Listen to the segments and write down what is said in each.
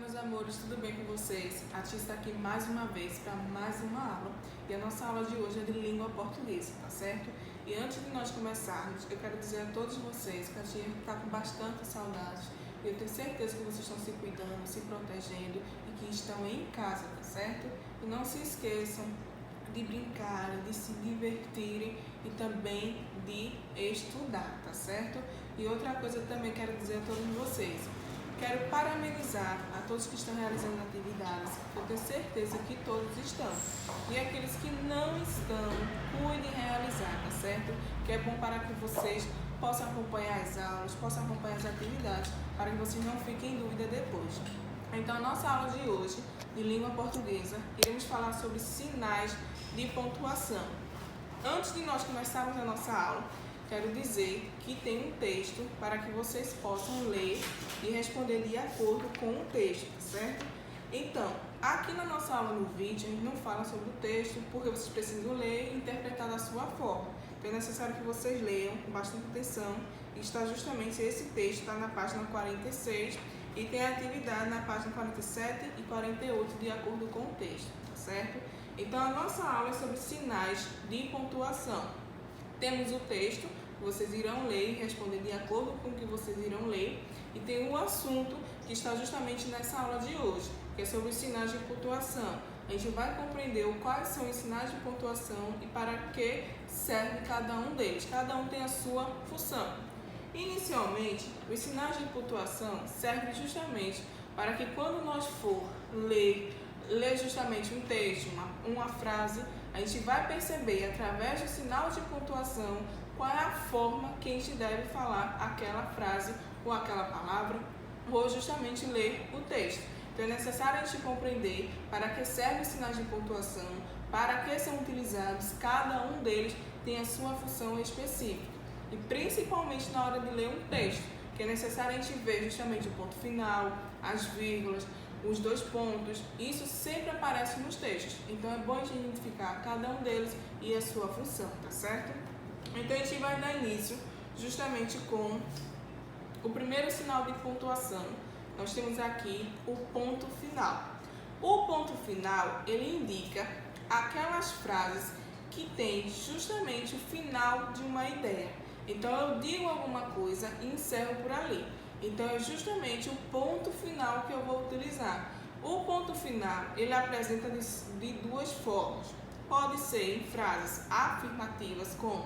Meus amores, tudo bem com vocês? A Tia está aqui mais uma vez para mais uma aula e a nossa aula de hoje é de língua portuguesa, tá certo? E antes de nós começarmos, eu quero dizer a todos vocês que a Tia está com bastante saudade e eu tenho certeza que vocês estão se cuidando, se protegendo e que estão em casa, tá certo? E não se esqueçam de brincar, de se divertirem e também de estudar, tá certo? E outra coisa também quero dizer a todos vocês. Quero parabenizar a todos que estão realizando atividades, eu tenho certeza que todos estão. E aqueles que não estão, cuidem realizar, tá certo? Que é bom para que vocês possam acompanhar as aulas, possam acompanhar as atividades, para que vocês não fiquem em dúvida depois. Então, a nossa aula de hoje, de língua portuguesa, iremos falar sobre sinais de pontuação. Antes de nós começarmos a nossa aula, quero dizer que tem um texto para que vocês possam ler e responder de acordo com o texto, certo? Então, aqui na nossa aula no vídeo, a gente não fala sobre o texto, porque vocês precisam ler e interpretar da sua forma. Então, é necessário que vocês leiam com bastante atenção. E está justamente esse texto, está na página 46 e tem a atividade na página 47 e 48, de acordo com o texto, tá certo? Então, a nossa aula é sobre sinais de pontuação. Temos o texto, vocês irão ler e responder de acordo com o que vocês irão ler. E tem um assunto que está justamente nessa aula de hoje, que é sobre os sinais de pontuação. A gente vai compreender quais são os sinais de pontuação e para que serve cada um deles. Cada um tem a sua função. Inicialmente, os sinais de pontuação servem justamente para que quando nós for ler justamente um texto, uma frase, a gente vai perceber através do sinal de pontuação qual é a forma que a gente deve falar aquela frase ou aquela palavra, ou justamente ler o texto. Então é necessário a gente compreender para que servem os sinais de pontuação, para que são utilizados, cada um deles tem a sua função específica. E principalmente na hora de ler um texto, que é necessário a gente ver justamente o ponto final, as vírgulas, os dois pontos, isso sempre aparece nos textos. Então é bom a gente identificar cada um deles e a sua função, tá certo? Então a gente vai dar início justamente com o primeiro sinal de pontuação. Nós temos aqui o ponto final. O ponto final, ele indica aquelas frases que têm justamente o final de uma ideia. Então eu digo alguma coisa e encerro por ali. Então é justamente o ponto final que eu vou utilizar. O ponto final, ele apresenta de duas formas. Pode ser em frases afirmativas como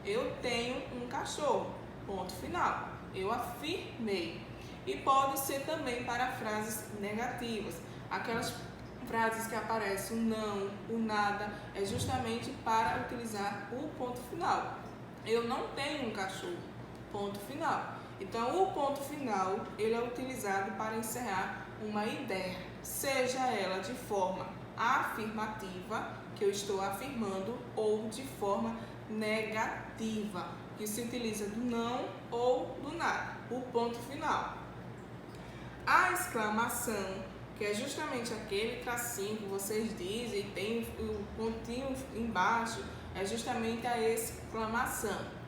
eu tenho um cachorro, ponto final, eu afirmei. E pode ser também para frases negativas, aquelas frases que aparecem o não, o nada, é justamente para utilizar o ponto final. Eu não tenho um cachorro, ponto final. Então, o ponto final, ele é utilizado para encerrar uma ideia, seja ela de forma afirmativa, que eu estou afirmando, ou de forma negativa, que se utiliza do não ou do nada, o ponto final. A exclamação, que é justamente aquele tracinho que vocês dizem, tem o pontinho embaixo, é justamente a exclamação.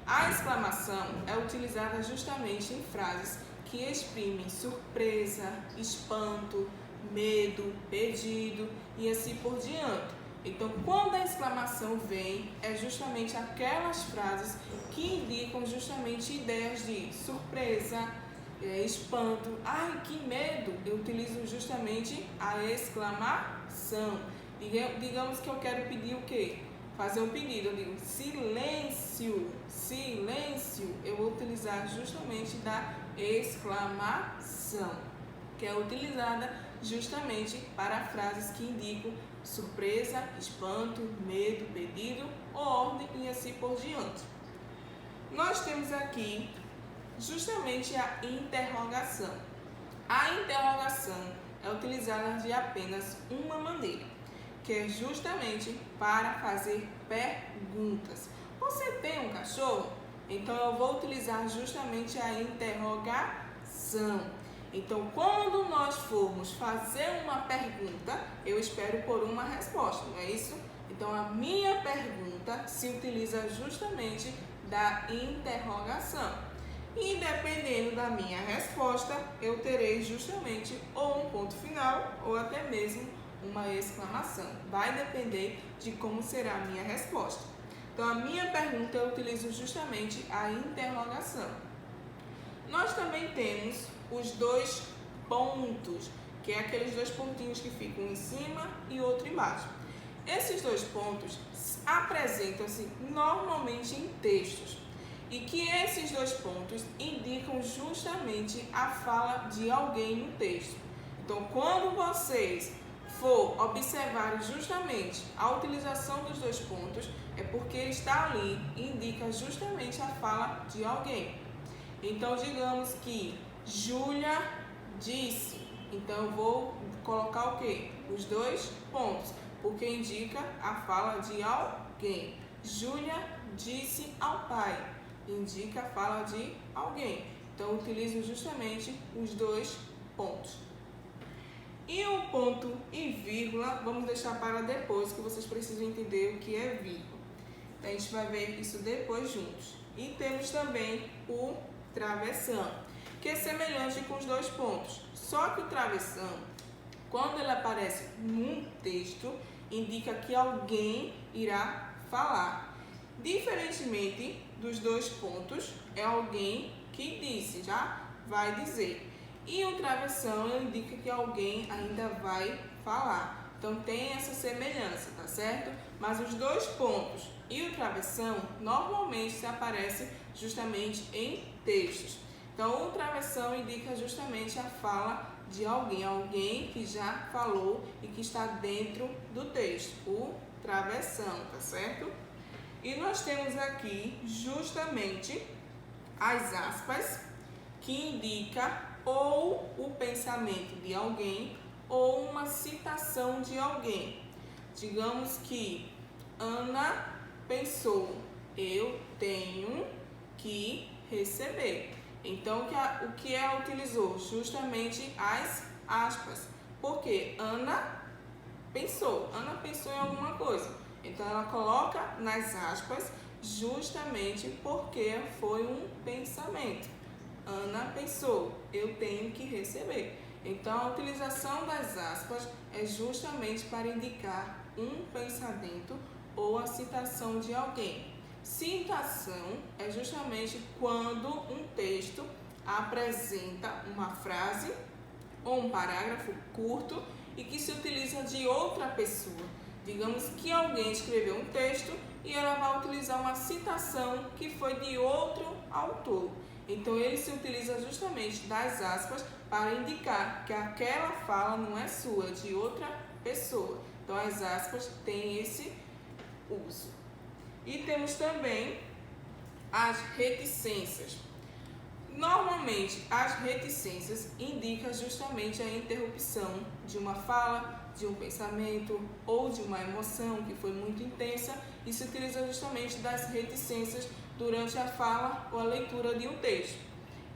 A exclamação é utilizada justamente em frases que exprimem surpresa, espanto, medo, pedido e assim por diante. Então, quando a exclamação vem, é justamente aquelas frases que indicam justamente ideias de surpresa, espanto, ai que medo, eu utilizo justamente a exclamação. Digamos que eu quero pedir o quê? Fazer um pedido, eu digo silêncio, silêncio, eu vou utilizar justamente da exclamação, que é utilizada justamente para frases que indicam surpresa, espanto, medo, pedido, ordem e assim por diante. Nós temos aqui justamente a interrogação. A interrogação é utilizada de apenas uma maneira, que é justamente para fazer perguntas. Você tem um cachorro? Então eu vou utilizar justamente a interrogação. Então, quando nós formos fazer uma pergunta, eu espero por uma resposta, não é isso? Então, a minha pergunta se utiliza justamente da interrogação. Independente dependendo da minha resposta, eu terei justamente ou um ponto final ou até mesmo uma exclamação. Vai depender de como será a minha resposta. Então, a minha pergunta eu utilizo justamente a interrogação. Nós também temos os dois pontos, que é aqueles dois pontinhos que ficam em cima e outro embaixo. Esses dois pontos apresentam-se normalmente em textos e que esses dois pontos indicam justamente a fala de alguém no texto. Então, quando vocês for observar justamente a utilização dos dois pontos, é porque ele está ali e indica justamente a fala de alguém. Então, digamos que Júlia disse. Então, eu vou colocar o quê? Os dois pontos, porque indica a fala de alguém. Júlia disse ao pai. Indica a fala de alguém. Então, eu utilizo justamente os dois pontos. E o ponto e vírgula, vamos deixar para depois, que vocês precisam entender o que é vírgula. A gente vai ver isso depois juntos. E temos também o travessão, que é semelhante com os dois pontos. Só que o travessão, quando ele aparece num texto, indica que alguém irá falar. Diferentemente dos dois pontos, é alguém que disse, já vai dizer. E o travessão indica que alguém ainda vai falar. Então, tem essa semelhança, tá certo? Mas os dois pontos e o travessão normalmente se aparecem justamente em textos. Então, o travessão indica justamente a fala de alguém, alguém que já falou e que está dentro do texto, o travessão, tá certo? E nós temos aqui justamente as aspas, que indica ou o pensamento de alguém ou uma citação de alguém. Digamos que Ana pensou, eu tenho que receber. Então, o que ela utilizou? Justamente as aspas. Porque Ana pensou em alguma coisa. Então, ela coloca nas aspas justamente porque foi um pensamento. Ana pensou, eu tenho que receber. Então, a utilização das aspas é justamente para indicar um pensamento ou a citação de alguém. Citação é justamente quando um texto apresenta uma frase ou um parágrafo curto e que se utiliza de outra pessoa. Digamos que alguém escreveu um texto e ela vai utilizar uma citação que foi de outro autor. Então, ele se utiliza justamente das aspas para indicar que aquela fala não é sua, é de outra pessoa. Então, as aspas têm esse uso. E temos também as reticências. Normalmente, as reticências indicam justamente a interrupção de uma fala, de um pensamento ou de uma emoção que foi muito intensa e se utiliza justamente das reticências durante a fala ou a leitura de um texto.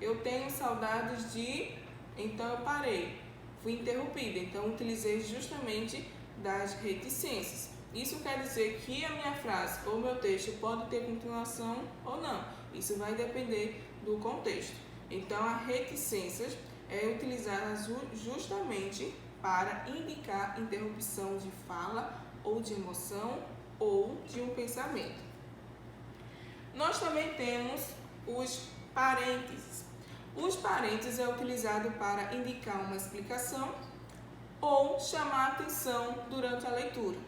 Eu tenho saudades de... Então, eu parei. Fui interrompida. Então, utilizei justamente das reticências. Isso quer dizer que a minha frase ou meu texto pode ter continuação ou não. Isso vai depender do contexto. Então, a reticências é utilizada justamente para indicar interrupção de fala ou de emoção ou de um pensamento. Nós também temos os parênteses. Os parênteses é utilizado para indicar uma explicação ou chamar a atenção durante a leitura.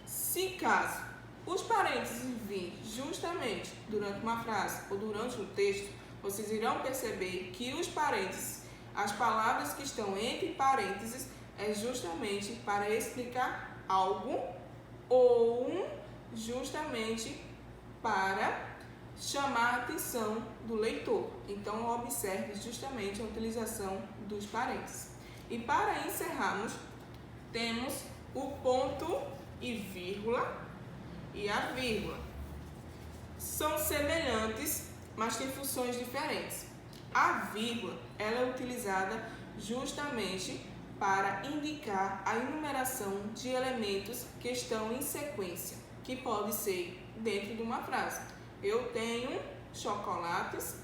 Se caso os parênteses virem justamente durante uma frase ou durante um texto, vocês irão perceber que os parênteses, as palavras que estão entre parênteses, é justamente para explicar algo ou justamente para chamar a atenção do leitor. Então, observe justamente a utilização dos parênteses. E para encerrarmos, temos o ponto e vírgula e a vírgula. São semelhantes, mas têm funções diferentes. A vírgula, ela é utilizada justamente para indicar a enumeração de elementos que estão em sequência, que pode ser dentro de uma frase. Eu tenho chocolates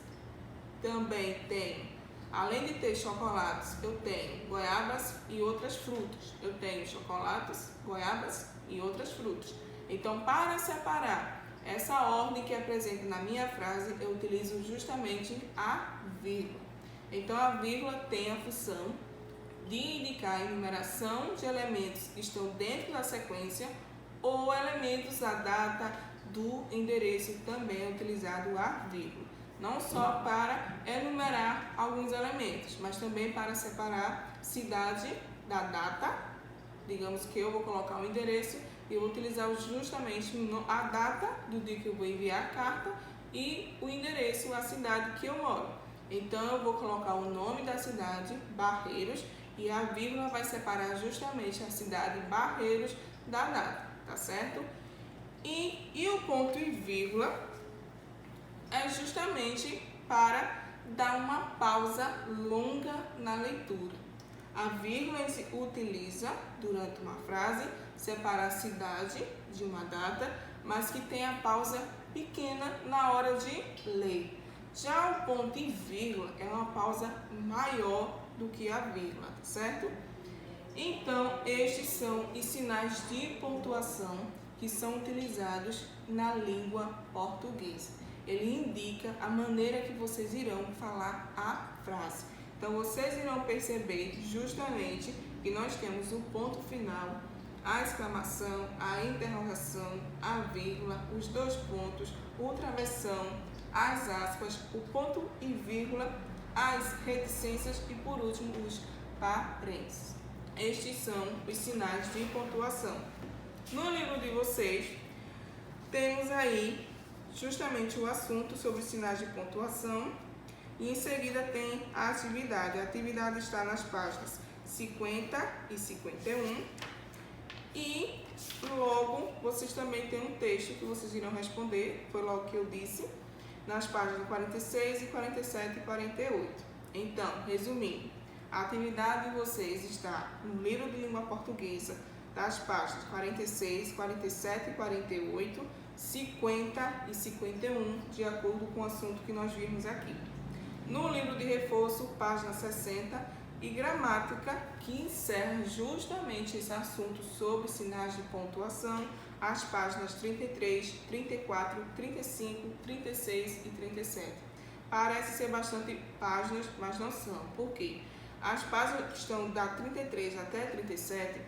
também tenho, além de ter chocolates, eu tenho goiabas e outras frutas. Eu tenho chocolates, goiabas e outras frutas. Então, para separar essa ordem que apresenta na minha frase, eu utilizo justamente a vírgula. Então, a vírgula tem a função de indicar a enumeração de elementos que estão dentro da sequência ou elementos da data do endereço, também é utilizado a vírgula. Não só para enumerar alguns elementos, mas também para separar cidade da data. Digamos que eu vou colocar um endereço e eu vou utilizar justamente a data do dia que eu vou enviar a carta e o endereço, a cidade que eu moro. Então, eu vou colocar o nome da cidade, Barreiros, e a vírgula vai separar justamente a cidade Barreiros da data, tá certo? E o ponto e vírgula é justamente para dar uma pausa longa na leitura. A vírgula se utiliza durante uma frase, separa a cidade de uma data, mas que tem a pausa pequena na hora de ler. Já o ponto e vírgula é uma pausa maior do que a vírgula, certo? Então, estes são os sinais de pontuação que são utilizados na língua portuguesa. Ele indica a maneira que vocês irão falar a frase. Então, vocês irão perceber justamente que nós temos o ponto final, a exclamação, a interrogação, a vírgula, os dois pontos, o travessão, as aspas, o ponto e vírgula, as reticências e, por último, os parênteses. Estes são os sinais de pontuação. No livro de vocês, temos aí justamente o assunto sobre os sinais de pontuação e em seguida tem a atividade. A atividade está nas páginas 50 e 51 e logo vocês também têm um texto que vocês irão responder, foi logo que eu disse, nas páginas 46 e 47 e 48. Então, resumindo, a atividade de vocês está no livro de língua portuguesa, das páginas 46, 47 e 48, 50 e 51, de acordo com o assunto que nós vimos aqui. No livro de reforço, página 60, e gramática, que encerra justamente esse assunto sobre sinais de pontuação, as páginas 33, 34, 35, 36 e 37. Parece ser bastante páginas, mas não são. Por quê? As páginas que estão da 33 até 37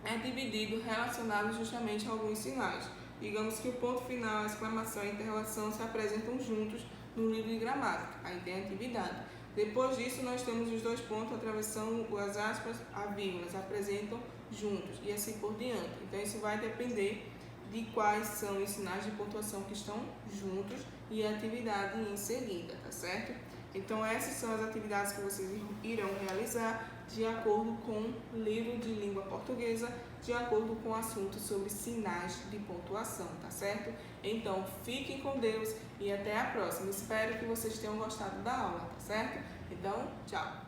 é dividido relacionado justamente a alguns sinais. Digamos que o ponto final, a exclamação e a interrogação se apresentam juntos no livro de gramática. Aí tem a atividade. Depois disso, nós temos os dois pontos, a travessão, as aspas, a vírgula, se apresentam juntos e assim por diante. Então, isso vai depender de quais são os sinais de pontuação que estão juntos e a atividade em seguida, tá certo? Então, essas são as atividades que vocês irão realizar de acordo com o livro de língua portuguesa, de acordo com o assunto sobre sinais de pontuação, tá certo? Então, fiquem com Deus e até a próxima. Espero que vocês tenham gostado da aula, tá certo? Então, tchau!